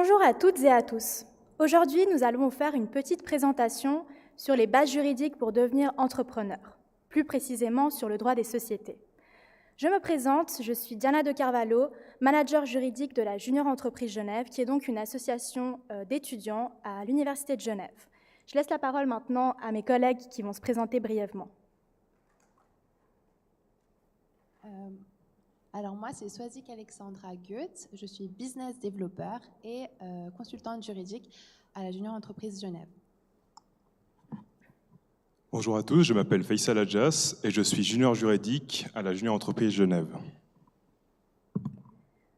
Bonjour à toutes et à tous. Aujourd'hui, nous allons vous faire une petite présentation sur les bases juridiques pour devenir entrepreneur, plus précisément sur le droit des sociétés. Je me présente, je suis Diana de Carvalho, manager juridique de la Junior Entreprise Genève, qui est donc une association d'étudiants à l'Université de Genève. Je laisse la parole maintenant à mes collègues qui vont se présenter brièvement. Alors moi, c'est Swazik Alexandra Goethe, je suis business développeur et consultante juridique à la Junior Entreprise Genève. Bonjour à tous, je m'appelle Faisal Adjas et je suis junior juridique à la Junior Entreprise Genève.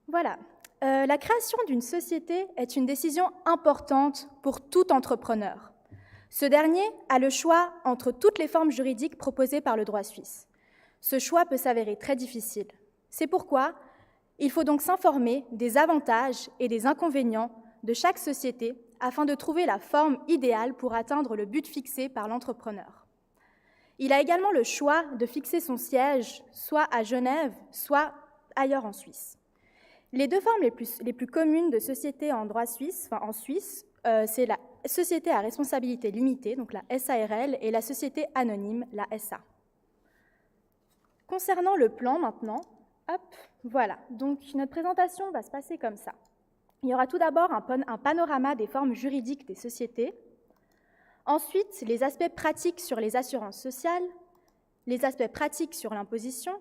Voilà, la création d'une société est une décision importante pour tout entrepreneur. Ce dernier a le choix entre toutes les formes juridiques proposées par le droit suisse. Ce choix peut s'avérer très difficile. C'est pourquoi il faut donc s'informer des avantages et des inconvénients de chaque société afin de trouver la forme idéale pour atteindre le but fixé par l'entrepreneur. Il a également le choix de fixer son siège soit à Genève, soit ailleurs en Suisse. Les deux formes les plus communes de société en droit suisse, en Suisse, c'est la société à responsabilité limitée, donc la SARL, et la société anonyme, la SA. Concernant le plan maintenant, voilà, donc notre présentation va se passer comme ça. Il y aura tout d'abord un panorama des formes juridiques des sociétés, ensuite les aspects pratiques sur les assurances sociales, les aspects pratiques sur l'imposition,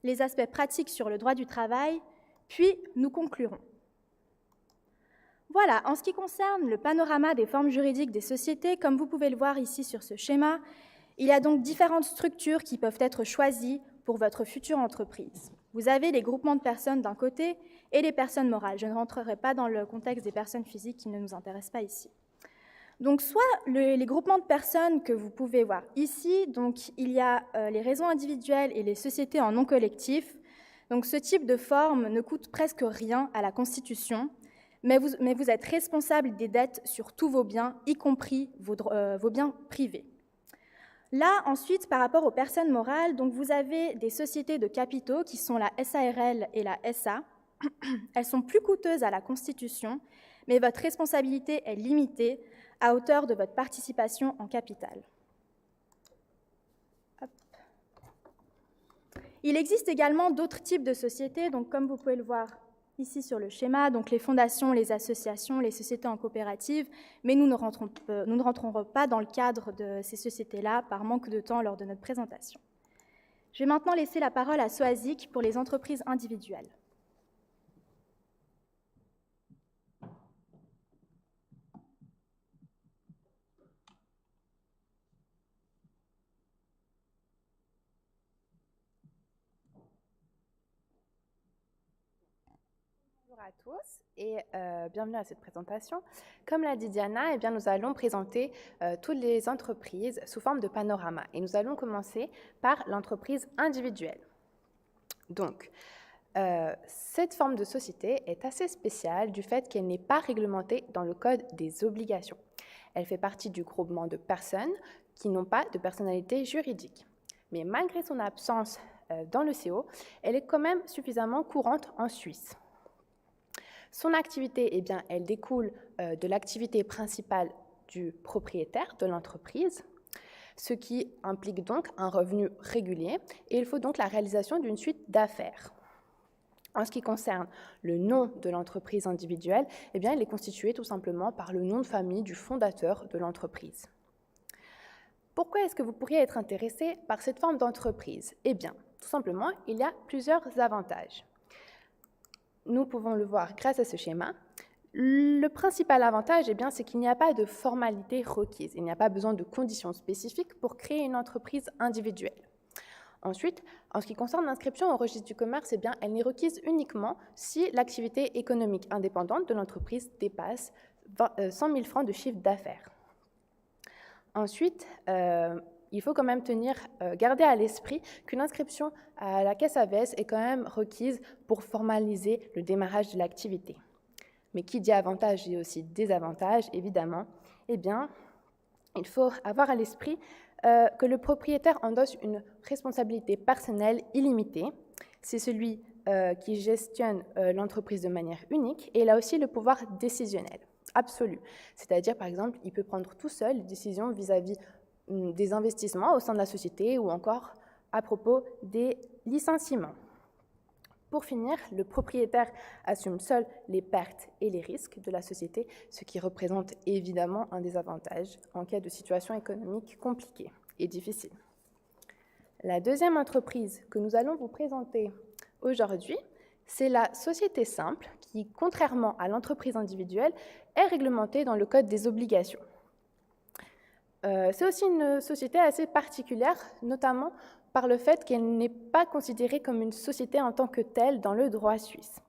les aspects pratiques sur le droit du travail, puis nous conclurons. Voilà, en ce qui concerne le panorama des formes juridiques des sociétés, comme vous pouvez le voir ici sur ce schéma, il y a donc différentes structures qui peuvent être choisies pour votre future entreprise. Vous avez les groupements de personnes d'un côté et les personnes morales. Je ne rentrerai pas dans le contexte des personnes physiques qui ne nous intéressent pas ici. Donc, soit les groupements de personnes que vous pouvez voir ici, donc il y a les réseaux individuels et les sociétés en non collectif. Donc, ce type de forme ne coûte presque rien à la Constitution, mais vous êtes responsable des dettes sur tous vos biens, y compris vos biens privés. Là, ensuite, par rapport aux personnes morales, donc vous avez des sociétés de capitaux qui sont la SARL et la SA. Elles sont plus coûteuses à la Constitution, mais votre responsabilité est limitée à hauteur de votre participation en capital. Hop. Il existe également d'autres types de sociétés, donc comme vous pouvez le voir ici sur le schéma, donc les fondations, les associations, les sociétés en coopérative, mais nous ne rentrerons pas dans le cadre de ces sociétés-là par manque de temps lors de notre présentation. Je vais maintenant laisser la parole à Swazik pour les entreprises individuelles. Bonjour à tous et bienvenue à cette présentation. Comme l'a dit Diana, nous allons présenter toutes les entreprises sous forme de panorama. Et nous allons commencer par l'entreprise individuelle. Donc, cette forme de société est assez spéciale du fait qu'elle n'est pas réglementée dans le Code des obligations. Elle fait partie du groupement de personnes qui n'ont pas de personnalité juridique. Mais malgré son absence dans le CO, elle est quand même suffisamment courante en Suisse. Son activité, elle découle de l'activité principale du propriétaire de l'entreprise, ce qui implique donc un revenu régulier et il faut donc la réalisation d'une suite d'affaires. En ce qui concerne le nom de l'entreprise individuelle, il est constitué tout simplement par le nom de famille du fondateur de l'entreprise. Pourquoi est-ce que vous pourriez être intéressé par cette forme d'entreprise? Tout simplement, il y a plusieurs avantages. Nous pouvons le voir grâce à ce schéma. Le principal avantage, c'est qu'il n'y a pas de formalité requise. Il n'y a pas besoin de conditions spécifiques pour créer une entreprise individuelle. Ensuite, en ce qui concerne l'inscription au registre du commerce, elle n'est requise uniquement si l'activité économique indépendante de l'entreprise dépasse 100 000 francs de chiffre d'affaires. Ensuite, il faut quand même garder à l'esprit qu'une inscription à la caisse AVS est quand même requise pour formaliser le démarrage de l'activité. Mais qui dit avantage dit aussi désavantage, évidemment. Il faut avoir à l'esprit que le propriétaire endosse une responsabilité personnelle illimitée. C'est celui qui gestionne l'entreprise de manière unique et il a aussi le pouvoir décisionnel absolu. C'est-à-dire, par exemple, il peut prendre tout seul les décisions vis-à-vis des investissements au sein de la société ou encore à propos des licenciements. Pour finir, le propriétaire assume seul les pertes et les risques de la société, ce qui représente évidemment un désavantage en cas de situation économique compliquée et difficile. La deuxième entreprise que nous allons vous présenter aujourd'hui, c'est la société simple qui, contrairement à l'entreprise individuelle, est réglementée dans le Code des obligations. C'est aussi une société assez particulière, notamment par le fait qu'elle n'est pas considérée comme une société en tant que telle dans le droit suisse.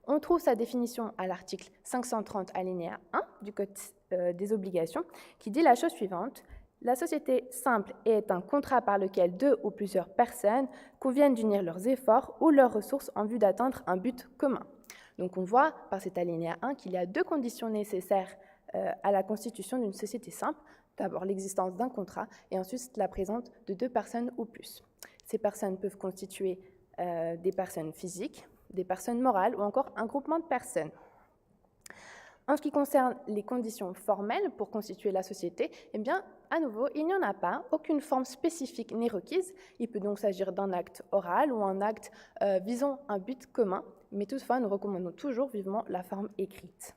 On trouve sa définition à l'article 530 alinéa 1 du Code des obligations qui dit la chose suivante: la société simple est un contrat par lequel 2 ou plusieurs personnes conviennent d'unir leurs efforts ou leurs ressources en vue d'atteindre un but commun. Donc on voit par cet alinéa 1 qu'il y a 2 conditions nécessaires à la constitution d'une société simple. D'abord l'existence d'un contrat et ensuite la présence de 2 personnes ou plus. Ces personnes peuvent constituer des personnes physiques, des personnes morales ou encore un groupement de personnes. En ce qui concerne les conditions formelles pour constituer la société, eh bien, à nouveau, il n'y en a pas, aucune forme spécifique n'est requise. Il peut donc s'agir d'un acte oral ou un acte visant un but commun, mais toutefois, nous recommandons toujours vivement la forme écrite.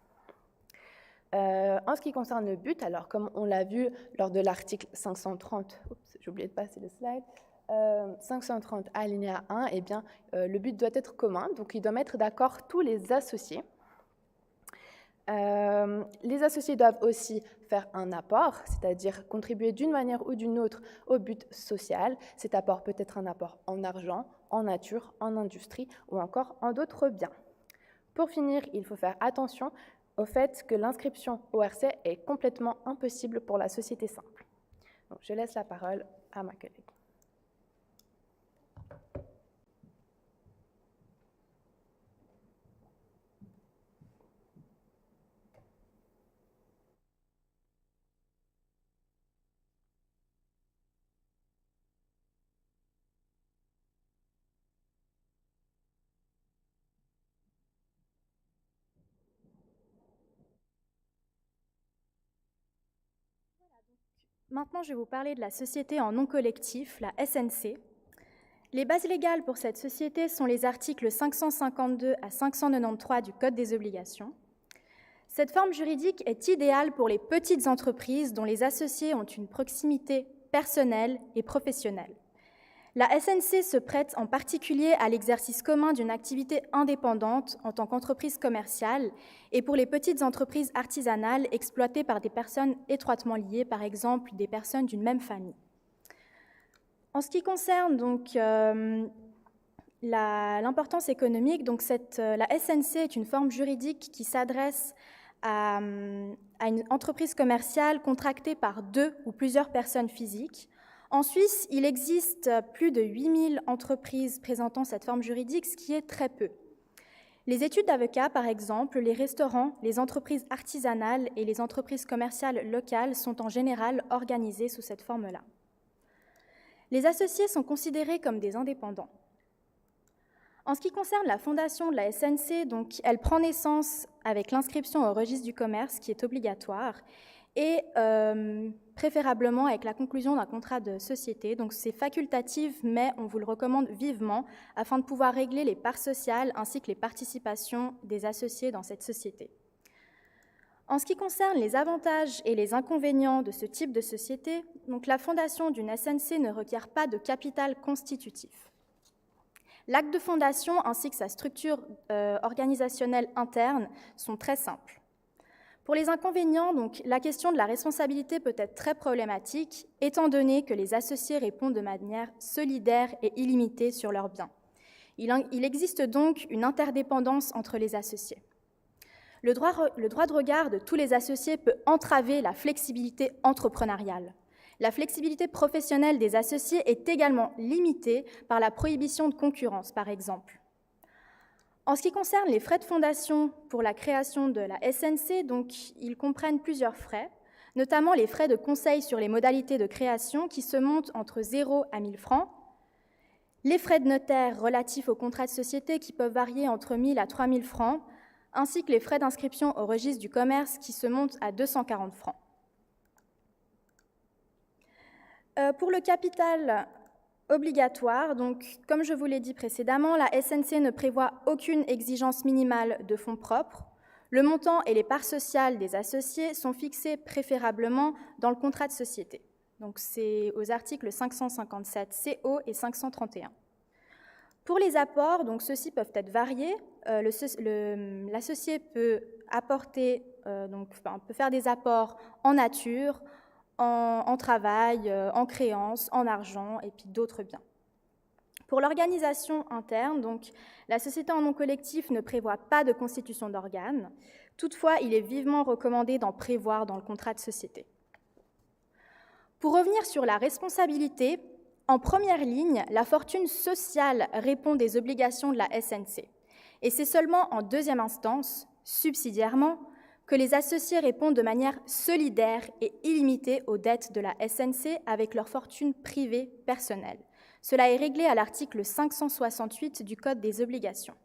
En ce qui concerne le but, alors comme on l'a vu lors de l'article 530, j'ai oublié de passer le slide, 530 alinéa 1, eh bien, le but doit être commun, donc il doit mettre d'accord tous les associés. Les associés doivent aussi faire un apport, c'est-à-dire contribuer d'une manière ou d'une autre au but social. Cet apport peut être un apport en argent, en nature, en industrie ou encore en d'autres biens. Pour finir, il faut faire attention au fait que l'inscription au RC est complètement impossible pour la société simple. Donc, je laisse la parole à ma collègue. Maintenant, je vais vous parler de la société en nom collectif, la SNC. Les bases légales pour cette société sont les articles 552 à 593 du Code des obligations. Cette forme juridique est idéale pour les petites entreprises dont les associés ont une proximité personnelle et professionnelle. La SNC se prête en particulier à l'exercice commun d'une activité indépendante en tant qu'entreprise commerciale et pour les petites entreprises artisanales exploitées par des personnes étroitement liées, par exemple des personnes d'une même famille. En ce qui concerne donc l'importance économique, donc la SNC est une forme juridique qui s'adresse à une entreprise commerciale contractée par 2 ou plusieurs personnes physiques. En Suisse, il existe plus de 8000 entreprises présentant cette forme juridique, ce qui est très peu. Les études d'avocats, par exemple, les restaurants, les entreprises artisanales et les entreprises commerciales locales sont en général organisées sous cette forme-là. Les associés sont considérés comme des indépendants. En ce qui concerne la fondation de la SNC, donc, elle prend naissance avec l'inscription au registre du commerce qui est obligatoire et préférablement avec la conclusion d'un contrat de société. Donc c'est facultatif, mais on vous le recommande vivement afin de pouvoir régler les parts sociales ainsi que les participations des associés dans cette société. En ce qui concerne les avantages et les inconvénients de ce type de société, donc la fondation d'une SNC ne requiert pas de capital constitutif. L'acte de fondation ainsi que sa structure organisationnelle interne sont très simples. Pour les inconvénients, donc, la question de la responsabilité peut être très problématique, étant donné que les associés répondent de manière solidaire et illimitée sur leurs biens. Il existe donc une interdépendance entre les associés. Le droit de regard de tous les associés peut entraver la flexibilité entrepreneuriale. La flexibilité professionnelle des associés est également limitée par la prohibition de concurrence, par exemple. En ce qui concerne les frais de fondation pour la création de la SNC, donc, ils comprennent plusieurs frais, notamment les frais de conseil sur les modalités de création qui se montent entre 0 à 1000 francs, les frais de notaire relatifs au contrat de société qui peuvent varier entre 1 000 à 3 000 francs, ainsi que les frais d'inscription au registre du commerce qui se montent à 240 francs. Pour le capital obligatoire, donc, comme je vous l'ai dit précédemment, la SNC ne prévoit aucune exigence minimale de fonds propres. Le montant et les parts sociales des associés sont fixés préférablement dans le contrat de société. Donc c'est aux articles 557 CO et 531. Pour les apports, donc ceux-ci peuvent être variés. L'associé peut apporter, peut faire des apports en nature, en travail, en créances, en argent et puis d'autres biens. Pour l'organisation interne, donc, la société en nom collectif ne prévoit pas de constitution d'organes. Toutefois, il est vivement recommandé d'en prévoir dans le contrat de société. Pour revenir sur la responsabilité, en première ligne, la fortune sociale répond des obligations de la SNC. Et c'est seulement en deuxième instance, subsidiairement, que les associés répondent de manière solidaire et illimitée aux dettes de la SNC avec leur fortune privée personnelle. Cela est réglé à l'article 568 du Code des obligations.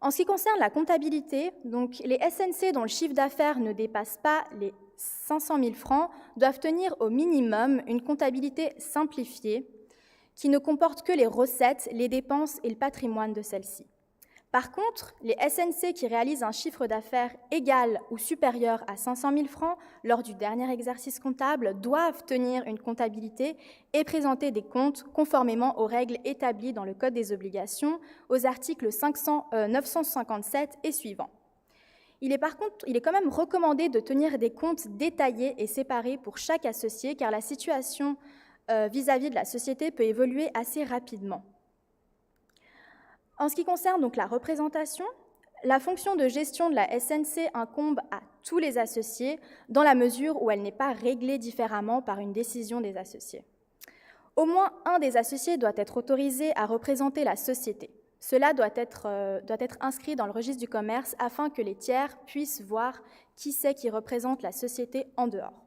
En ce qui concerne la comptabilité, donc les SNC dont le chiffre d'affaires ne dépasse pas les 500 000 francs doivent tenir au minimum une comptabilité simplifiée qui ne comporte que les recettes, les dépenses et le patrimoine de celles-ci. Par contre, les SNC qui réalisent un chiffre d'affaires égal ou supérieur à 500 000 francs lors du dernier exercice comptable doivent tenir une comptabilité et présenter des comptes conformément aux règles établies dans le Code des obligations, aux articles 957 et suivants. Il est quand même recommandé de tenir des comptes détaillés et séparés pour chaque associé, car la situation vis-à-vis de la société peut évoluer assez rapidement. En ce qui concerne donc la représentation, la fonction de gestion de la SNC incombe à tous les associés dans la mesure où elle n'est pas réglée différemment par une décision des associés. Au moins un des associés doit être autorisé à représenter la société. Cela doit être inscrit dans le registre du commerce afin que les tiers puissent voir qui c'est qui représente la société en dehors.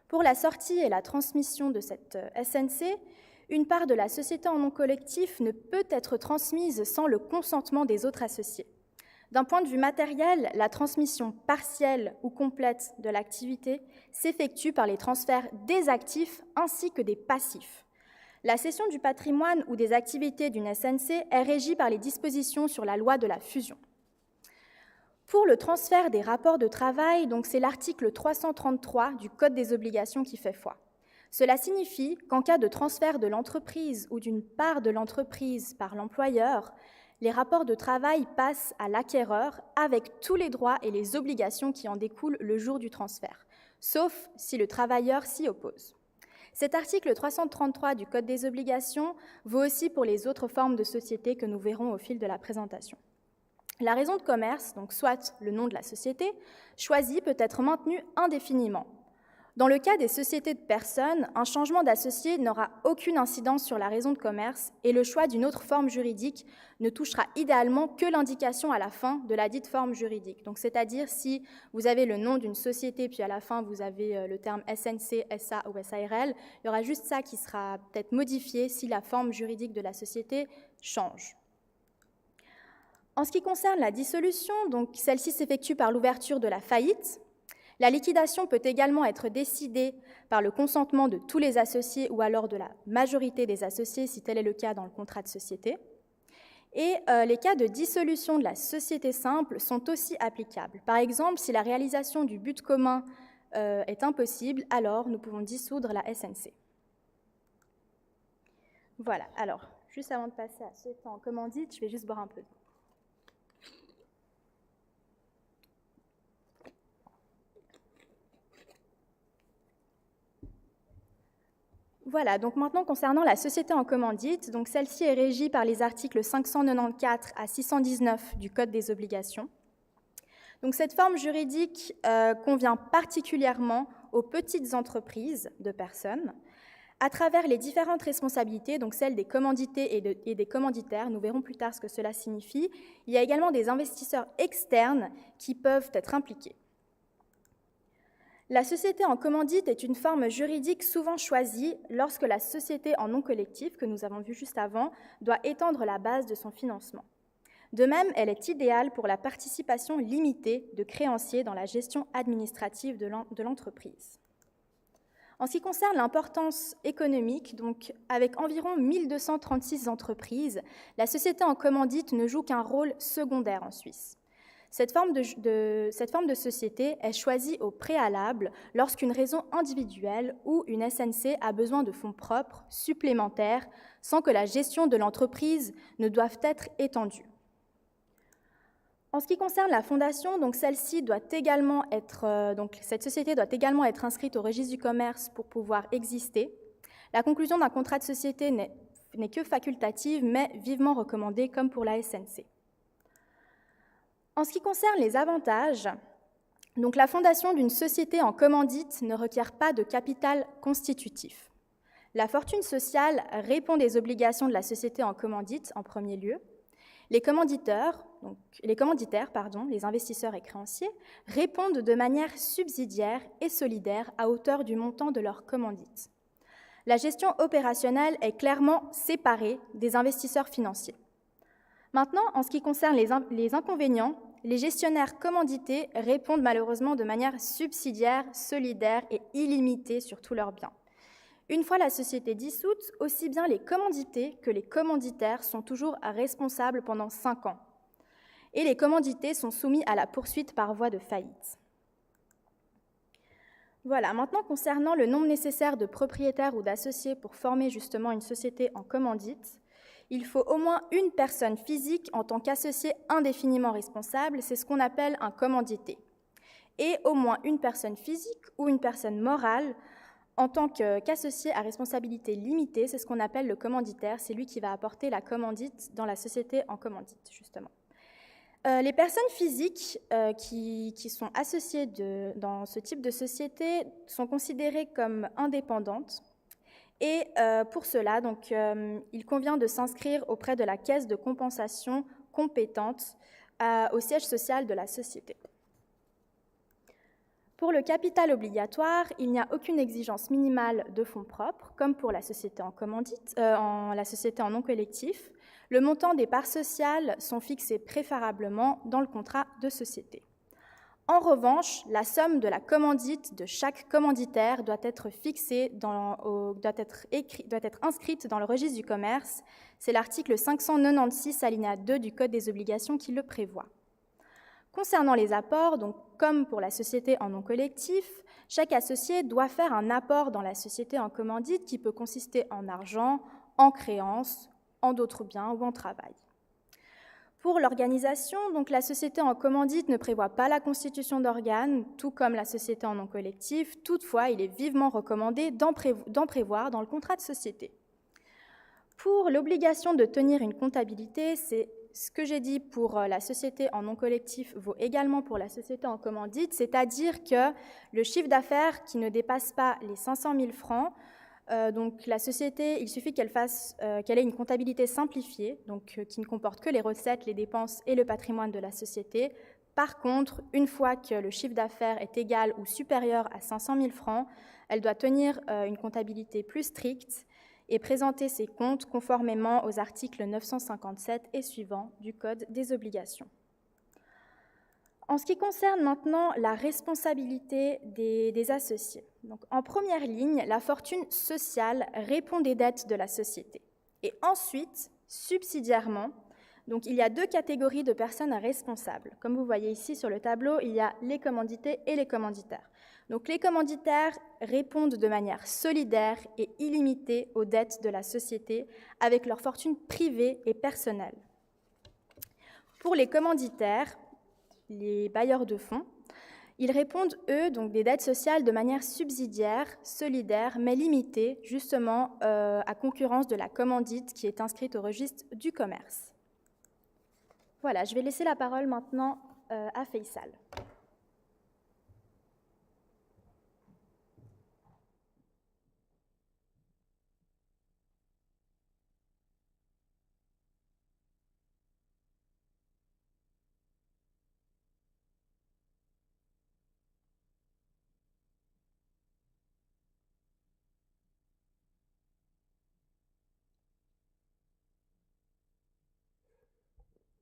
Pour la sortie et la transmission de cette SNC, une part de la société en nom collectif ne peut être transmise sans le consentement des autres associés. D'un point de vue matériel, la transmission partielle ou complète de l'activité s'effectue par les transferts des actifs ainsi que des passifs. La cession du patrimoine ou des activités d'une SNC est régie par les dispositions sur la loi de la fusion. Pour le transfert des rapports de travail, donc c'est l'article 333 du Code des obligations qui fait foi. Cela signifie qu'en cas de transfert de l'entreprise ou d'une part de l'entreprise par l'employeur, les rapports de travail passent à l'acquéreur avec tous les droits et les obligations qui en découlent le jour du transfert, sauf si le travailleur s'y oppose. Cet article 333 du Code des obligations vaut aussi pour les autres formes de société que nous verrons au fil de la présentation. La raison de commerce, donc soit le nom de la société, choisie peut être maintenue indéfiniment. Dans le cas des sociétés de personnes, un changement d'associé n'aura aucune incidence sur la raison de commerce et le choix d'une autre forme juridique ne touchera idéalement que l'indication à la fin de la dite forme juridique. Donc, c'est-à-dire si vous avez le nom d'une société puis à la fin vous avez le terme SNC, SA ou SARL, il y aura juste ça qui sera peut-être modifié si la forme juridique de la société change. En ce qui concerne la dissolution, donc celle-ci s'effectue par l'ouverture de la faillite. La liquidation peut également être décidée par le consentement de tous les associés ou alors de la majorité des associés, si tel est le cas dans le contrat de société. Et les cas de dissolution de la société simple sont aussi applicables. Par exemple, si la réalisation du but commun est impossible, alors nous pouvons dissoudre la SNC. Voilà, alors, juste avant de passer à ce temps en commandite, je vais juste boire un peu d'eau. Voilà, donc maintenant concernant la société en commandite, donc celle-ci est régie par les articles 594 à 619 du Code des obligations. Donc cette forme juridique convient particulièrement aux petites entreprises de personnes à travers les différentes responsabilités, donc celles des commandités et des commanditaires. Nous verrons plus tard ce que cela signifie. Il y a également des investisseurs externes qui peuvent être impliqués. La société en commandite est une forme juridique souvent choisie lorsque la société en non collectif, que nous avons vu juste avant, doit étendre la base de son financement. De même, elle est idéale pour la participation limitée de créanciers dans la gestion administrative de l'entreprise. En ce qui concerne l'importance économique, donc avec environ 1236 entreprises, la société en commandite ne joue qu'un rôle secondaire en Suisse. Cette forme de société est choisie au préalable lorsqu'une raison individuelle ou une SNC a besoin de fonds propres supplémentaires sans que la gestion de l'entreprise ne doive être étendue. En ce qui concerne la fondation, donc cette société doit également être inscrite au registre du commerce pour pouvoir exister. La conclusion d'un contrat de société n'est que facultative, mais vivement recommandée, comme pour la SNC. En ce qui concerne les avantages, donc la fondation d'une société en commandite ne requiert pas de capital constitutif. La fortune sociale répond des obligations de la société en commandite en premier lieu. Les commanditaires, les investisseurs et créanciers, répondent de manière subsidiaire et solidaire à hauteur du montant de leur commandite. La gestion opérationnelle est clairement séparée des investisseurs financiers. Maintenant, en ce qui concerne les inconvénients, les gestionnaires commandités répondent malheureusement de manière subsidiaire, solidaire et illimitée sur tous leurs biens. Une fois la société dissoute, aussi bien les commandités que les commanditaires sont toujours responsables pendant 5 ans. Et les commandités sont soumis à la poursuite par voie de faillite. Voilà, maintenant concernant le nombre nécessaire de propriétaires ou d'associés pour former justement une société en commandite, il faut au moins une personne physique en tant qu'associé indéfiniment responsable, c'est ce qu'on appelle un commandité, et au moins une personne physique ou une personne morale en tant qu'associé à responsabilité limitée, c'est ce qu'on appelle le commanditaire, c'est lui qui va apporter la commandite dans la société en commandite, justement. Les personnes physiques qui sont associées dans ce type de société sont considérées comme indépendantes. Et pour cela, donc, il convient de s'inscrire auprès de la caisse de compensation compétente au siège social de la société. Pour le capital obligatoire, il n'y a aucune exigence minimale de fonds propres, comme pour la société en commandite, la société en non collectif. Le montant des parts sociales sont fixés préférablement dans le contrat de société. En revanche, la somme de la commandite de chaque commanditaire doit être inscrite dans le registre du commerce. C'est l'article 596 alinéa 2 du Code des obligations qui le prévoit. Concernant les apports, donc comme pour la société en non collectif, chaque associé doit faire un apport dans la société en commandite qui peut consister en argent, en créances, en d'autres biens ou en travail. Pour l'organisation, donc la société en commandite ne prévoit pas la constitution d'organes, tout comme la société en non collectif. Toutefois, il est vivement recommandé d'en prévoir dans le contrat de société. Pour l'obligation de tenir une comptabilité, c'est ce que j'ai dit pour la société en non collectif vaut également pour la société en commandite, c'est-à-dire que le chiffre d'affaires qui ne dépasse pas les 500 000 francs, donc la société, il suffit qu'elle ait une comptabilité simplifiée, donc qui ne comporte que les recettes, les dépenses et le patrimoine de la société. Par contre, une fois que le chiffre d'affaires est égal ou supérieur à 500 000 francs, elle doit tenir une comptabilité plus stricte et présenter ses comptes conformément aux articles 957 et suivants du Code des obligations. En ce qui concerne maintenant la responsabilité des associés, donc en première ligne, la fortune sociale répond des dettes de la société. Et ensuite, subsidiairement, donc il y a 2 catégories de personnes responsables. Comme vous voyez ici sur le tableau, il y a les commandités et les commanditaires. Donc les commanditaires répondent de manière solidaire et illimitée aux dettes de la société avec leur fortune privée et personnelle. Pour les commanditaires, les bailleurs de fonds, ils répondent, eux, donc des dettes sociales de manière subsidiaire, solidaire, mais limitée, justement, à concurrence de la commandite qui est inscrite au registre du commerce. Voilà, je vais laisser la parole maintenant à Faisal.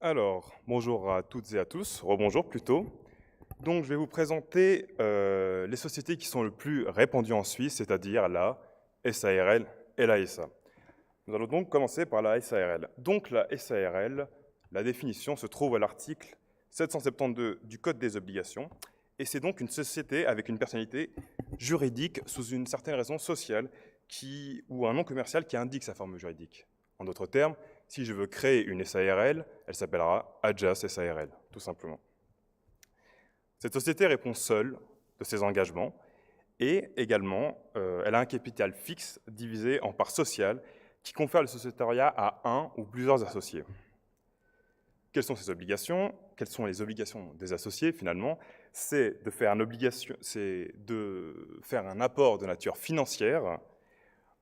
Alors, bonjour à toutes et à tous, rebonjour plutôt. Donc, je vais vous présenter les sociétés qui sont le plus répandues en Suisse, c'est-à-dire la SARL et la SA. Nous allons donc commencer par la SARL. Donc, la SARL, la définition se trouve à l'article 772 du Code des obligations, et c'est donc une société avec une personnalité juridique sous une certaine raison sociale ou un nom commercial qui indique sa forme juridique. En d'autres termes, si je veux créer une SARL, elle s'appellera Adjas SARL, tout simplement. Cette société répond seule de ses engagements et également, elle a un capital fixe divisé en parts sociales qui confère le sociétariat à un ou plusieurs associés. Quelles sont ces obligations? Quelles sont les obligations des associés finalement? C'est de faire un apport de nature financière,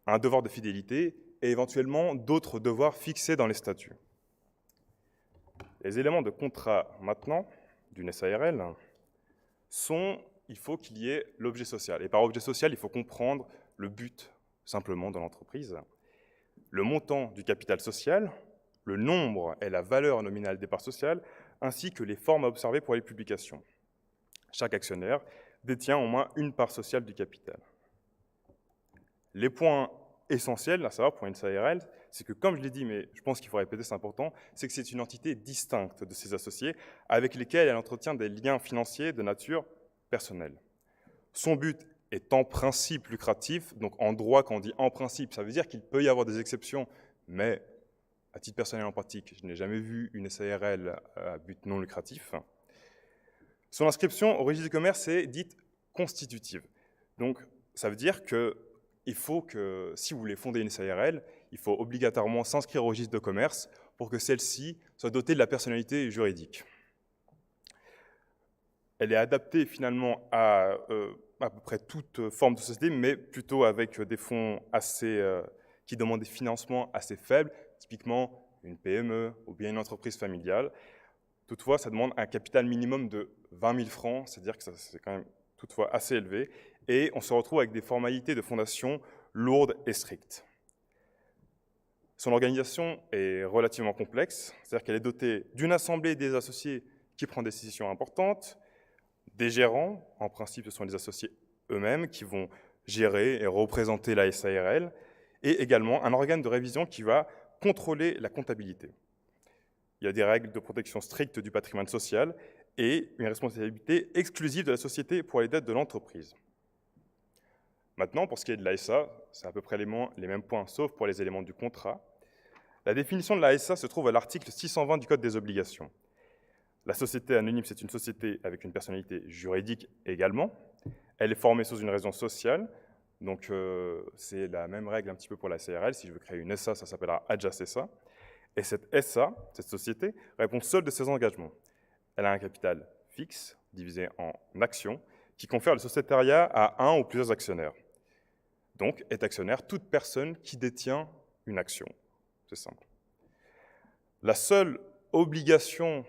un devoir de fidélité et éventuellement d'autres devoirs fixés dans les statuts. Les éléments de contrat maintenant d'une SARL sont, il faut qu'il y ait l'objet social. Et par objet social, il faut comprendre le but simplement de l'entreprise, le montant du capital social, le nombre et la valeur nominale des parts sociales, ainsi que les formes à observer pour les publications. Chaque actionnaire détient au moins une part sociale du capital. Les points essentiels à savoir pour une SARL, c'est que, comme je l'ai dit, mais je pense qu'il faut répéter, c'est important, c'est que c'est une entité distincte de ses associés avec lesquels elle entretient des liens financiers de nature personnelle. Son but est en principe lucratif, donc en droit, quand on dit en principe, ça veut dire qu'il peut y avoir des exceptions, mais à titre personnel en pratique, je n'ai jamais vu une SARL à but non lucratif. Son inscription au registre du commerce est dite constitutive. Donc, ça veut dire qu'il faut que, si vous voulez fonder une SARL, il faut obligatoirement s'inscrire au registre de commerce pour que celle-ci soit dotée de la personnalité juridique. Elle est adaptée finalement à peu près toute forme de société, mais plutôt avec des fonds qui demandent des financements assez faibles, typiquement une PME ou bien une entreprise familiale. Toutefois, ça demande un capital minimum de 20 000 francs, c'est-à-dire que c'est quand même toutefois assez élevé, et on se retrouve avec des formalités de fondation lourdes et strictes. Son organisation est relativement complexe, c'est-à-dire qu'elle est dotée d'une assemblée des associés qui prend des décisions importantes, des gérants, en principe ce sont les associés eux-mêmes qui vont gérer et représenter la SARL, et également un organe de révision qui va contrôler la comptabilité. Il y a des règles de protection strictes du patrimoine social et une responsabilité exclusive de la société pour les dettes de l'entreprise. Maintenant, pour ce qui est de la SA, c'est à peu près les mêmes points, sauf pour les éléments du contrat. La définition de la SA se trouve à l'article 620 du Code des obligations. La société anonyme, c'est une société avec une personnalité juridique également. Elle est formée sous une raison sociale. Donc, c'est la même règle un petit peu pour la SARL. Si je veux créer une SA, ça s'appellera Adjas SA. Et cette SA, cette société, répond seule de ses engagements. Elle a un capital fixe, divisé en actions, qui confère le sociétariat à un ou plusieurs actionnaires. Donc, est actionnaire toute personne qui détient une action. C'est simple. La seule obligation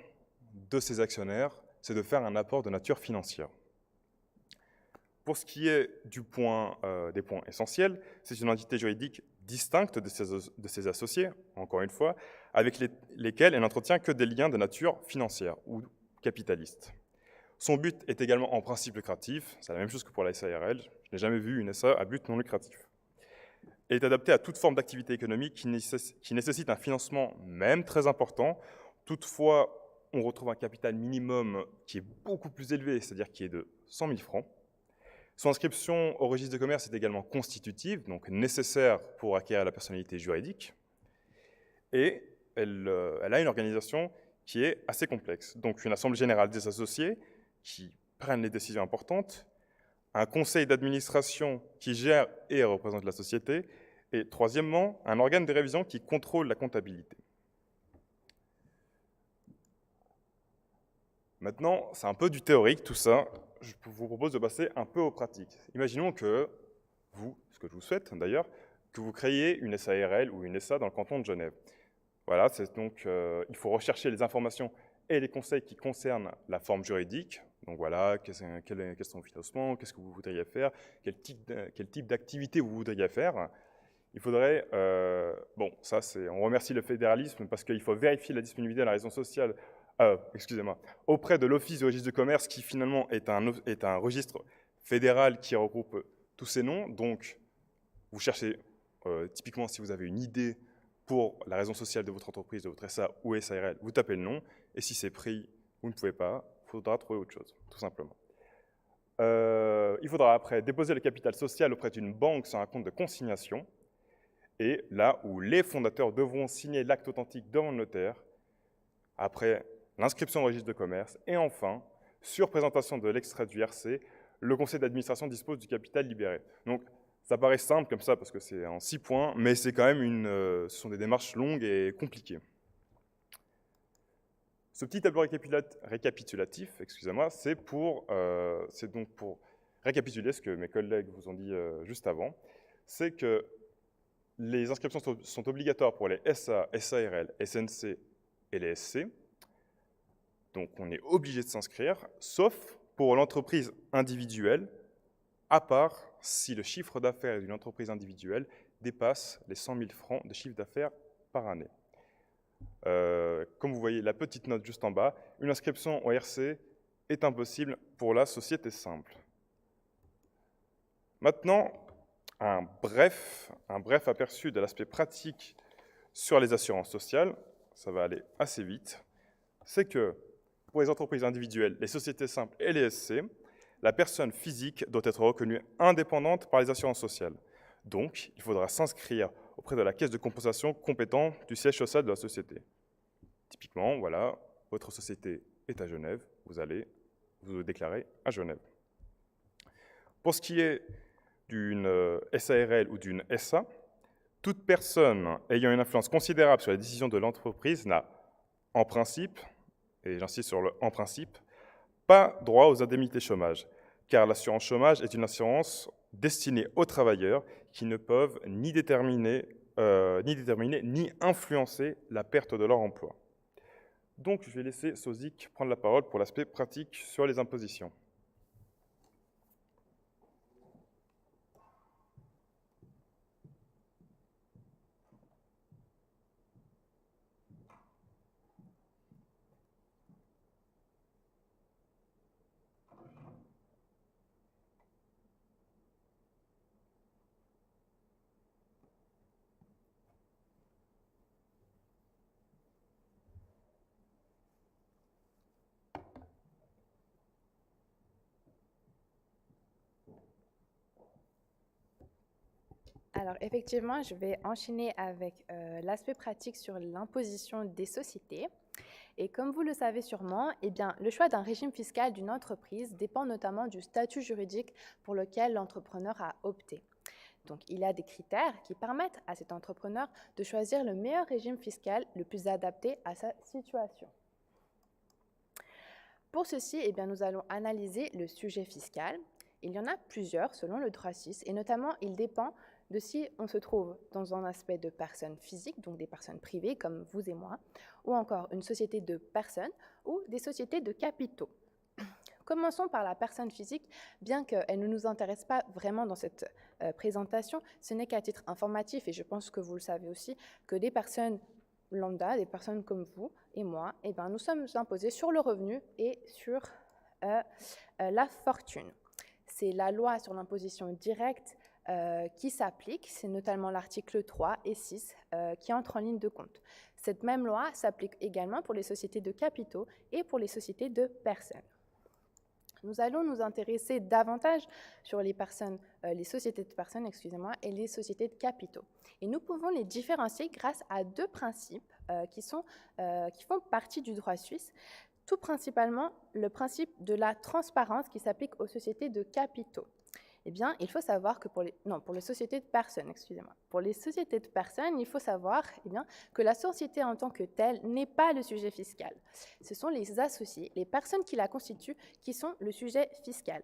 de ces actionnaires, c'est de faire un apport de nature financière. Pour ce qui est des points essentiels, c'est une entité juridique distincte de ses associés, encore une fois, avec lesquels elle n'entretient que des liens de nature financière ou capitaliste. Son but est également en principe lucratif, c'est la même chose que pour la SARL, je n'ai jamais vu une SA à but non lucratif. Elle est adaptée à toute forme d'activité économique qui nécessite un financement même très important. Toutefois, on retrouve un capital minimum qui est beaucoup plus élevé, c'est-à-dire qui est de 100 000 francs. Son inscription au registre de commerce est également constitutive, donc nécessaire pour acquérir la personnalité juridique. Et elle a une organisation qui est assez complexe. Donc une assemblée générale des associés qui prennent les décisions importantes, un conseil d'administration qui gère et représente la société, et troisièmement, un organe de révision qui contrôle la comptabilité. Maintenant, c'est un peu du théorique tout ça. Je vous propose de passer un peu aux pratiques. Imaginons que vous, ce que je vous souhaite d'ailleurs, que vous créiez une SARL ou une SA dans le canton de Genève. Voilà, donc il faut rechercher les informations et les conseils qui concernent la forme juridique. Donc voilà, quel est son financement, qu'est-ce que vous voudriez faire, quel type d'activité vous voudriez faire. Il faudrait, on remercie le fédéralisme parce qu'il faut vérifier la disponibilité de la raison sociale, auprès de l'Office du registre de commerce qui finalement est un registre fédéral qui regroupe tous ces noms. Donc, vous cherchez, typiquement si vous avez une idée pour la raison sociale de votre entreprise, de votre SA ou SARL, vous tapez le nom, et si c'est pris, vous ne pouvez pas, il faudra trouver autre chose, tout simplement. Il faudra après déposer le capital social auprès d'une banque sur un compte de consignation, et là où les fondateurs devront signer l'acte authentique devant le notaire, après l'inscription au registre de commerce, et enfin, sur présentation de l'extrait du RC, le conseil d'administration dispose du capital libéré. Donc, ça paraît simple comme ça parce que c'est en 6 points, mais c'est quand même ce sont des démarches longues et compliquées. Ce petit tableau récapitulatif, c'est donc pour récapituler ce que mes collègues vous ont dit juste avant, c'est que les inscriptions sont obligatoires pour les SA, SARL, SNC et les SC. Donc on est obligé de s'inscrire, sauf pour l'entreprise individuelle, à part si le chiffre d'affaires d'une entreprise individuelle dépasse les 100 000 francs de chiffre d'affaires par année. Comme vous voyez la petite note juste en bas, une inscription au RC est impossible pour la société simple. Maintenant, un bref aperçu de l'aspect pratique sur les assurances sociales, ça va aller assez vite, c'est que pour les entreprises individuelles, les sociétés simples et les SC, la personne physique doit être reconnue indépendante par les assurances sociales. Donc, il faudra s'inscrire auprès de la caisse de compensation compétente du siège social de la société. Typiquement, voilà, votre société est à Genève, vous allez vous déclarer à Genève. Pour ce qui est d'une SARL ou d'une SA, toute personne ayant une influence considérable sur les décisions de l'entreprise n'a, en principe, et j'insiste sur le « en principe », pas droit aux indemnités chômage, car l'assurance chômage est une assurance destinée aux travailleurs qui ne peuvent ni déterminer ni influencer la perte de leur emploi. Donc, je vais laisser Sozik prendre la parole pour l'aspect pratique sur les impositions. Alors effectivement, je vais enchaîner avec l'aspect pratique sur l'imposition des sociétés. Et comme vous le savez sûrement, eh bien, le choix d'un régime fiscal d'une entreprise dépend notamment du statut juridique pour lequel l'entrepreneur a opté. Donc il y a des critères qui permettent à cet entrepreneur de choisir le meilleur régime fiscal le plus adapté à sa situation. Pour ceci, eh bien, nous allons analyser le sujet fiscal. Il y en a plusieurs selon le droit suisse et notamment il dépend de si on se trouve dans un aspect de personnes physiques, donc des personnes privées comme vous et moi, ou encore une société de personnes ou des sociétés de capitaux. Commençons par la personne physique, bien qu'elle ne nous intéresse pas vraiment dans cette présentation, ce n'est qu'à titre informatif, et je pense que vous le savez aussi, que des personnes lambda, des personnes comme vous et moi, eh ben, nous sommes imposés sur le revenu et sur la fortune. C'est la loi sur l'imposition directe qui s'applique, c'est notamment l'article 3 et 6 qui entrent en ligne de compte. Cette même loi s'applique également pour les sociétés de capitaux et pour les sociétés de personnes. Nous allons nous intéresser davantage sur les sociétés de personnes, et les sociétés de capitaux. Et nous pouvons les différencier grâce à deux principes qui font partie du droit suisse. Tout principalement, le principe de la transparence qui s'applique aux sociétés de capitaux. Eh bien, il faut savoir que pour les sociétés de personnes, Pour les sociétés de personnes, il faut savoir que la société en tant que telle n'est pas le sujet fiscal. Ce sont les associés, les personnes qui la constituent, qui sont le sujet fiscal.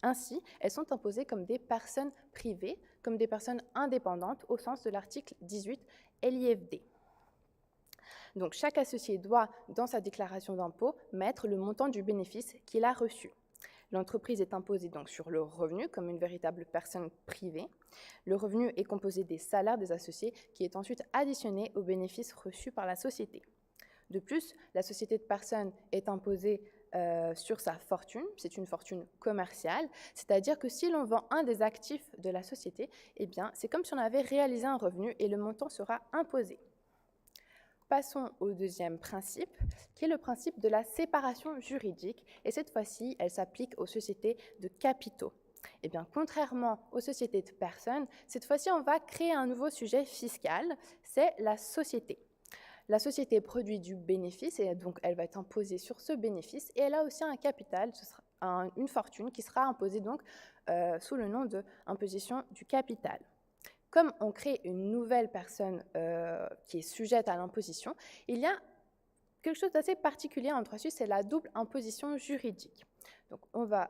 Ainsi, elles sont imposées comme des personnes privées, comme des personnes indépendantes au sens de l'article 18 LIFD. Donc, chaque associé doit, dans sa déclaration d'impôt, mettre le montant du bénéfice qu'il a reçu. L'entreprise est imposée donc sur le revenu comme une véritable personne privée. Le revenu est composé des salaires des associés qui est ensuite additionné aux bénéfices reçus par la société. De plus, la société de personnes est imposée sur sa fortune, c'est une fortune commerciale, c'est-à-dire que si l'on vend un des actifs de la société, eh bien, c'est comme si on avait réalisé un revenu et le montant sera imposé. Passons au deuxième principe, qui est le principe de la séparation juridique, et cette fois-ci, elle s'applique aux sociétés de capitaux. Eh bien, contrairement aux sociétés de personnes, cette fois-ci, on va créer un nouveau sujet fiscal, c'est la société. La société produit du bénéfice et donc elle va être imposée sur ce bénéfice et elle a aussi un capital, ce sera une fortune qui sera imposée donc sous le nom d'imposition du capital. Comme on crée une nouvelle personne qui est sujette à l'imposition, il y a quelque chose d'assez particulier en droit suisse, c'est la double imposition juridique. Donc on va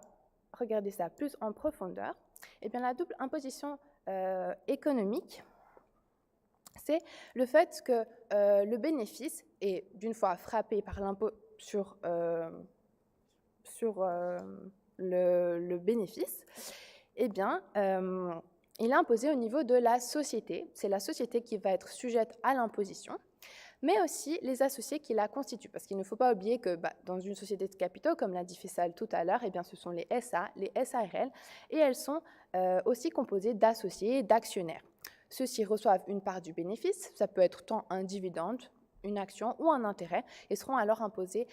regarder ça plus en profondeur. Eh bien la double imposition économique, c'est le fait que le bénéfice est d'une fois frappé par l'impôt sur le bénéfice, eh bien, il est imposé au niveau de la société. C'est la société qui va être sujette à l'imposition, mais aussi les associés qui la constituent. Parce qu'il ne faut pas oublier que dans une société de capitaux, comme l'a dit Faisal tout à l'heure, eh bien, ce sont les SA, les SARL, et elles sont aussi composées d'associés et d'actionnaires. Ceux-ci reçoivent une part du bénéfice, ça peut être tant un dividende, une action ou un intérêt, et seront alors imposés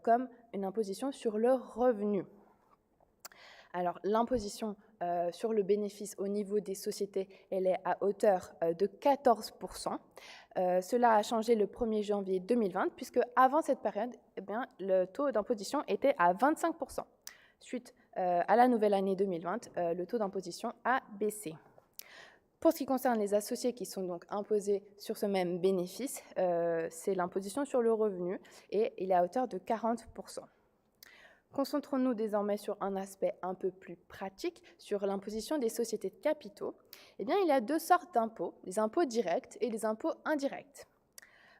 comme une imposition sur le revenu. Alors l'imposition sur le bénéfice au niveau des sociétés, elle est à hauteur de 14%. Cela a changé le 1er janvier 2020, puisque avant cette période, eh bien, le taux d'imposition était à 25%. Suite à la nouvelle année 2020, le taux d'imposition a baissé. Pour ce qui concerne les associés qui sont donc imposés sur ce même bénéfice, c'est l'imposition sur le revenu et il est à hauteur de 40%. Concentrons-nous désormais sur un aspect un peu plus pratique, sur l'imposition des sociétés de capitaux. Eh bien, il y a deux sortes d'impôts, les impôts directs et les impôts indirects.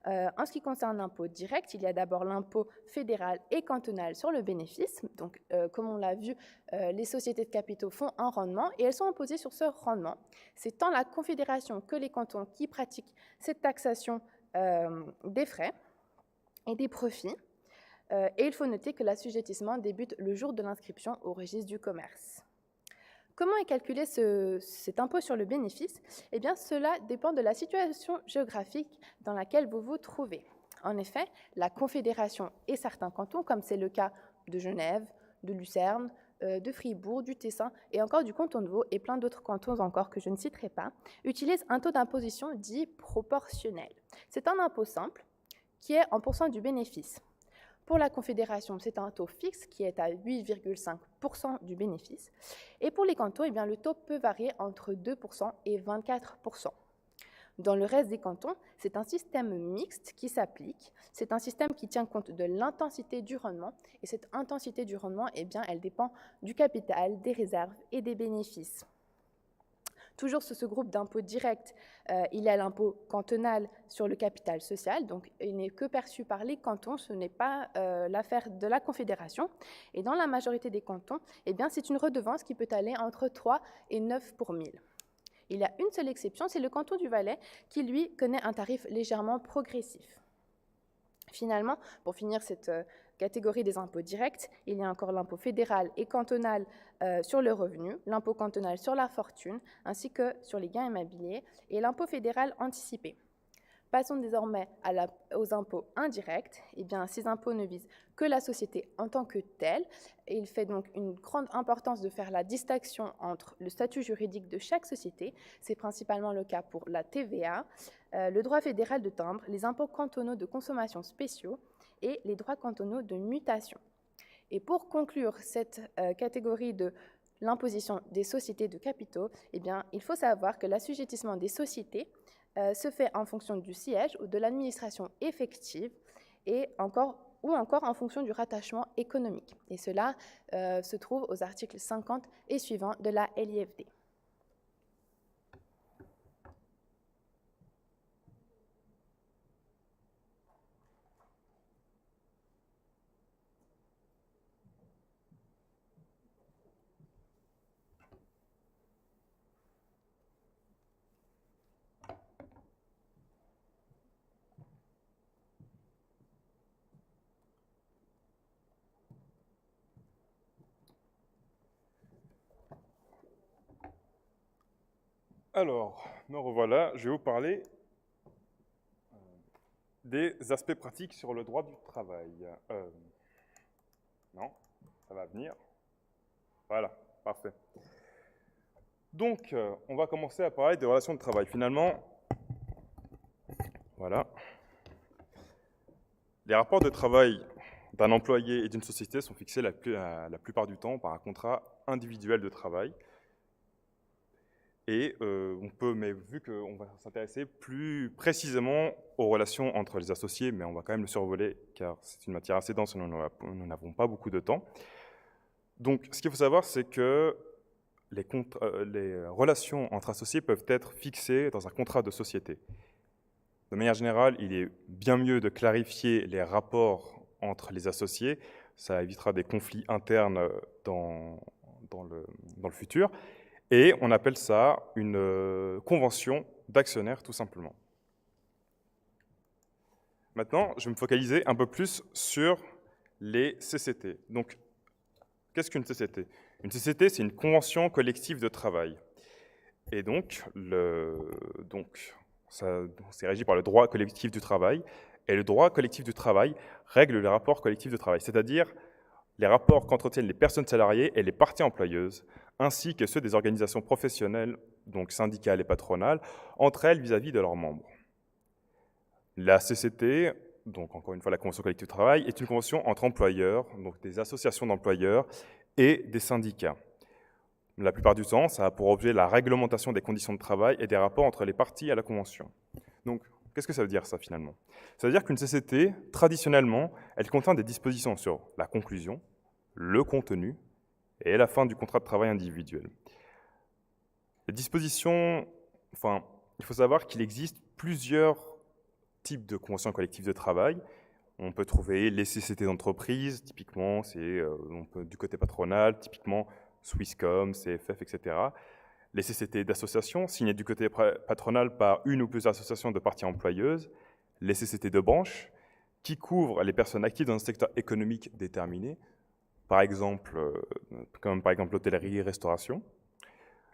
En ce qui concerne l'impôt direct, il y a d'abord l'impôt fédéral et cantonal sur le bénéfice. Donc, comme on l'a vu, les sociétés de capitaux font un rendement et elles sont imposées sur ce rendement. C'est tant la Confédération que les cantons qui pratiquent cette taxation des frais et des profits. Et il faut noter que l'assujettissement débute le jour de l'inscription au registre du commerce. Comment est calculé cet impôt sur le bénéfice? Eh bien, cela dépend de la situation géographique dans laquelle vous vous trouvez. En effet, la Confédération et certains cantons, comme c'est le cas de Genève, de Lucerne, de Fribourg, du Tessin et encore du canton de Vaud et plein d'autres cantons encore que je ne citerai pas, utilisent un taux d'imposition dit proportionnel. C'est un impôt simple qui est en pourcent du bénéfice. Pour la Confédération, c'est un taux fixe qui est à 8,5% du bénéfice. Et pour les cantons, eh bien, le taux peut varier entre 2% et 24%. Dans le reste des cantons, c'est un système mixte qui s'applique. C'est un système qui tient compte de l'intensité du rendement. Et cette intensité du rendement, eh bien, elle dépend du capital, des réserves et des bénéfices. Toujours sur ce groupe d'impôts directs, il y a l'impôt cantonal sur le capital social, donc il n'est que perçu par les cantons, ce n'est pas l'affaire de la Confédération. Et dans la majorité des cantons, eh bien, c'est une redevance qui peut aller entre 3 et 9 pour 1000. Il y a une seule exception, c'est le canton du Valais qui, lui, connaît un tarif légèrement progressif. Finalement, pour finir cette catégorie des impôts directs, il y a encore l'impôt fédéral et cantonal sur le revenu, l'impôt cantonal sur la fortune, ainsi que sur les gains immobiliers, et l'impôt fédéral anticipé. Passons désormais aux impôts indirects. Eh bien, ces impôts ne visent que la société en tant que telle. Et il fait donc une grande importance de faire la distinction entre le statut juridique de chaque société. C'est principalement le cas pour la TVA, le droit fédéral de timbre, les impôts cantonaux de consommation spéciaux et les droits cantonaux de mutation. Et pour conclure cette catégorie de l'imposition des sociétés de capitaux, eh bien, il faut savoir que l'assujettissement des sociétés se fait en fonction du siège ou de l'administration effective et encore en fonction du rattachement économique. Et cela se trouve aux articles 50 et suivants de la LIFD. Alors, me revoilà, je vais vous parler des aspects pratiques sur le droit du travail. Non, ça va venir. Voilà, parfait. Donc, on va commencer à parler des relations de travail. Finalement, voilà. Les rapports de travail d'un employé et d'une société sont fixés la plupart du temps par un contrat individuel de travail. Et mais vu qu'on va s'intéresser plus précisément aux relations entre les associés, mais on va quand même le survoler car c'est une matière assez dense et nous n'avons pas beaucoup de temps. Donc, ce qu'il faut savoir, c'est que les relations entre associés peuvent être fixées dans un contrat de société. De manière générale, il est bien mieux de clarifier les rapports entre les associés. Ça évitera des conflits internes dans le futur. Et on appelle ça une convention d'actionnaires, tout simplement. Maintenant, je vais me focaliser un peu plus sur les CCT. Donc, qu'est-ce qu'une CCT? Une CCT, c'est une convention collective de travail. Et donc, c'est régi par le droit collectif du travail. Et le droit collectif du travail règle les rapports collectifs de travail, c'est-à-dire les rapports qu'entretiennent les personnes salariées et les parties employeuses, ainsi que ceux des organisations professionnelles, donc syndicales et patronales, entre elles vis-à-vis de leurs membres. La CCT, donc encore une fois la convention collective de travail, est une convention entre employeurs, donc des associations d'employeurs et des syndicats. La plupart du temps, ça a pour objet la réglementation des conditions de travail et des rapports entre les parties à la convention. Donc, qu'est-ce que ça veut dire ça finalement? Ça veut dire qu'une CCT, traditionnellement, elle contient des dispositions sur la conclusion, le contenu et la fin du contrat de travail individuel. Les dispositions, il faut savoir qu'il existe plusieurs types de conventions collectives de travail. On peut trouver les CCT d'entreprise, typiquement, c'est du côté patronal, typiquement Swisscom, CFF, etc. Les CCT d'association, signés du côté patronal par une ou plusieurs associations de parties employeuses. Les CCT de branche, qui couvrent les personnes actives dans un secteur économique déterminé, comme par exemple l'hôtellerie et restauration.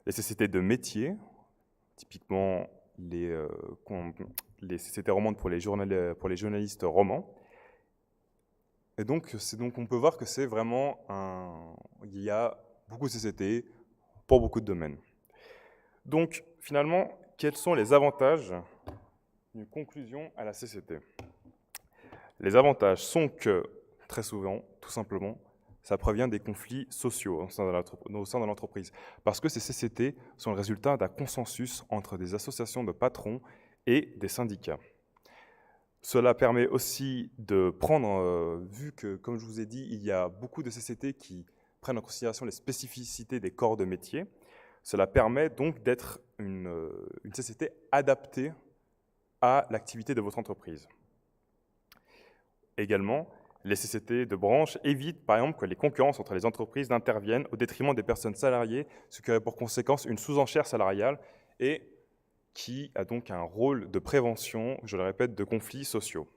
Les CCT de métier, typiquement les CCT romandes pour les journalistes romans. Et donc, on peut voir que c'est vraiment il y a beaucoup de CCT pour beaucoup de domaines. Donc, finalement, quels sont les avantages d'une conclusion à la CCT? Les avantages sont que, très souvent, tout simplement, ça provient des conflits sociaux au sein de l'entreprise. Parce que ces CCT sont le résultat d'un consensus entre des associations de patrons et des syndicats. Cela permet aussi de prendre, vu que, comme je vous ai dit, il y a beaucoup de CCT qui prennent en considération les spécificités des corps de métier, cela permet donc d'être une CCT adaptée à l'activité de votre entreprise. Également, les CCT de branche évitent, par exemple, que les concurrences entre les entreprises n'interviennent au détriment des personnes salariées, ce qui aurait pour conséquence une sous-enchère salariale et qui a donc un rôle de prévention, je le répète, de conflits sociaux.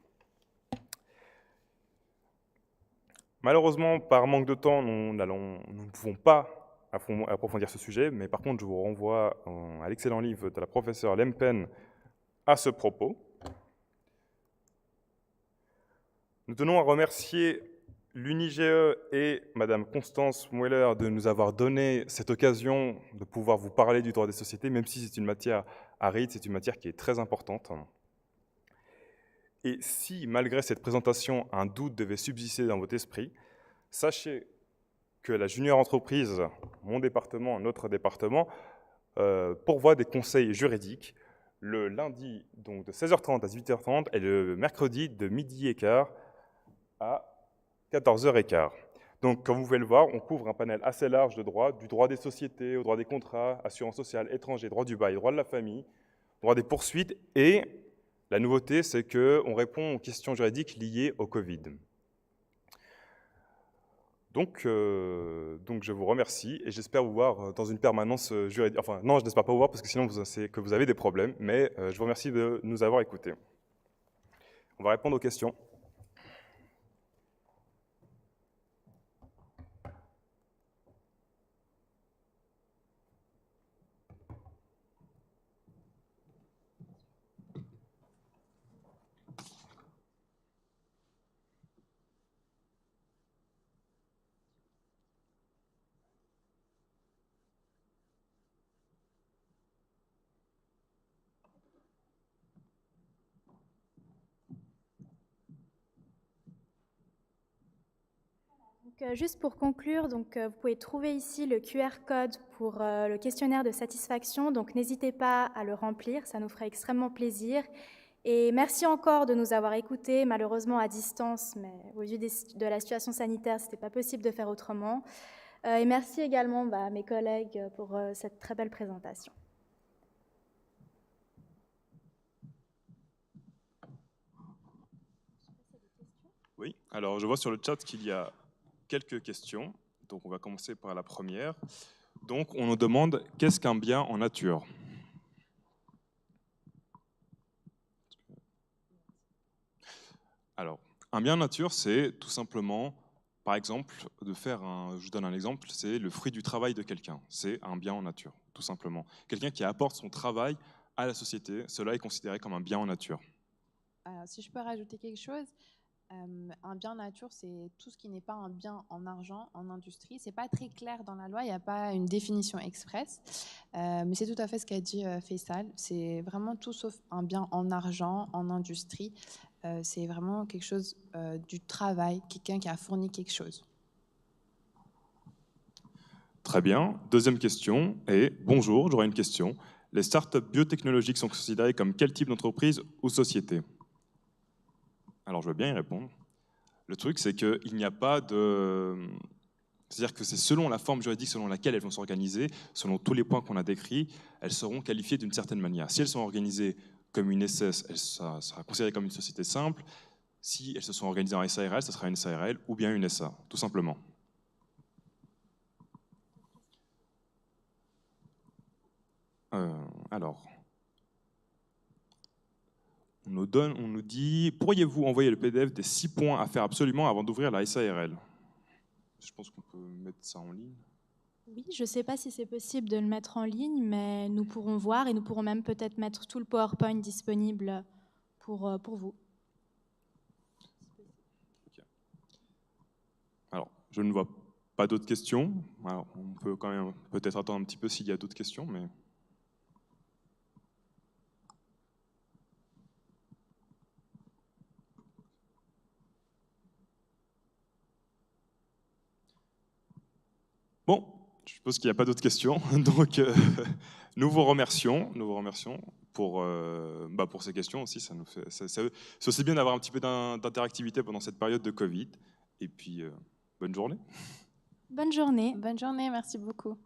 Malheureusement, par manque de temps, nous ne pouvons pas approfondir ce sujet, mais par contre, je vous renvoie à l'excellent livre de la professeure Lempen à ce propos. Nous tenons à remercier l'UNIGE et Madame Constance Mueller de nous avoir donné cette occasion de pouvoir vous parler du droit des sociétés, même si c'est une matière aride, c'est une matière qui est très importante. Et si, malgré cette présentation, un doute devait subsister dans votre esprit, sachez que la junior entreprise, mon département, notre département, pourvoit des conseils juridiques le lundi donc de 16h30 à 18h30 et le mercredi de 12h15 à 14h15. Donc, comme vous pouvez le voir, on couvre un panel assez large de droits, du droit des sociétés, au droit des contrats, assurance sociale, étranger, droit du bail, droit de la famille, droit des poursuites, et la nouveauté, c'est qu'on répond aux questions juridiques liées au Covid. Donc, je vous remercie et j'espère vous voir dans une permanence juridique. Enfin, non, je n'espère pas vous voir parce que sinon, c'est que vous avez des problèmes, mais je vous remercie de nous avoir écoutés. On va répondre aux questions. Juste pour conclure, vous pouvez trouver ici le QR code pour le questionnaire de satisfaction, donc n'hésitez pas à le remplir, ça nous ferait extrêmement plaisir. Et merci encore de nous avoir écoutés, malheureusement à distance, mais au vu de la situation sanitaire, ce n'était pas possible de faire autrement. Et merci également à mes collègues pour cette très belle présentation. Oui, alors je vois sur le chat qu'il y a quelques questions. Donc on va commencer par la première. Donc on nous demande qu'est-ce qu'un bien en nature? Alors, un bien en nature, c'est tout simplement, par exemple, je vous donne un exemple, c'est le fruit du travail de quelqu'un. C'est un bien en nature, tout simplement. Quelqu'un qui apporte son travail à la société, cela est considéré comme un bien en nature. Alors, si je peux rajouter quelque chose, un bien en nature, c'est tout ce qui n'est pas un bien en argent, en industrie. C'est pas très clair dans la loi, il n'y a pas une définition express, mais c'est tout à fait ce qu'a dit Faisal. C'est vraiment tout sauf un bien en argent, en industrie. C'est vraiment quelque chose du travail, quelqu'un qui a fourni quelque chose. Très bien. Deuxième question est, bonjour, j'aurais une question. Les startups biotechnologiques sont considérées comme quel type d'entreprise ou société? Alors, je veux bien y répondre. Le truc, c'est qu'il n'y a pas de... C'est-à-dire que c'est selon la forme juridique selon laquelle elles vont s'organiser, selon tous les points qu'on a décrits, elles seront qualifiées d'une certaine manière. Si elles sont organisées comme une SS, ça sera considéré comme une société simple. Si elles se sont organisées en SARL, ça sera une SARL ou bien une SA, tout simplement. Alors, on nous dit, pourriez-vous envoyer le PDF des 6 points à faire absolument avant d'ouvrir la SARL? Je pense qu'on peut mettre ça en ligne. Oui, je ne sais pas si c'est possible de le mettre en ligne, mais nous pourrons voir et nous pourrons même peut-être mettre tout le PowerPoint disponible pour vous. Okay. Alors, je ne vois pas d'autres questions. Alors, on peut quand même peut-être attendre un petit peu s'il y a d'autres questions, mais... Bon, je suppose qu'il n'y a pas d'autres questions, donc nous vous remercions pour ces questions aussi. C'est aussi bien d'avoir un petit peu d'interactivité pendant cette période de Covid. Et puis, bonne journée. Bonne journée. Bonne journée, merci beaucoup.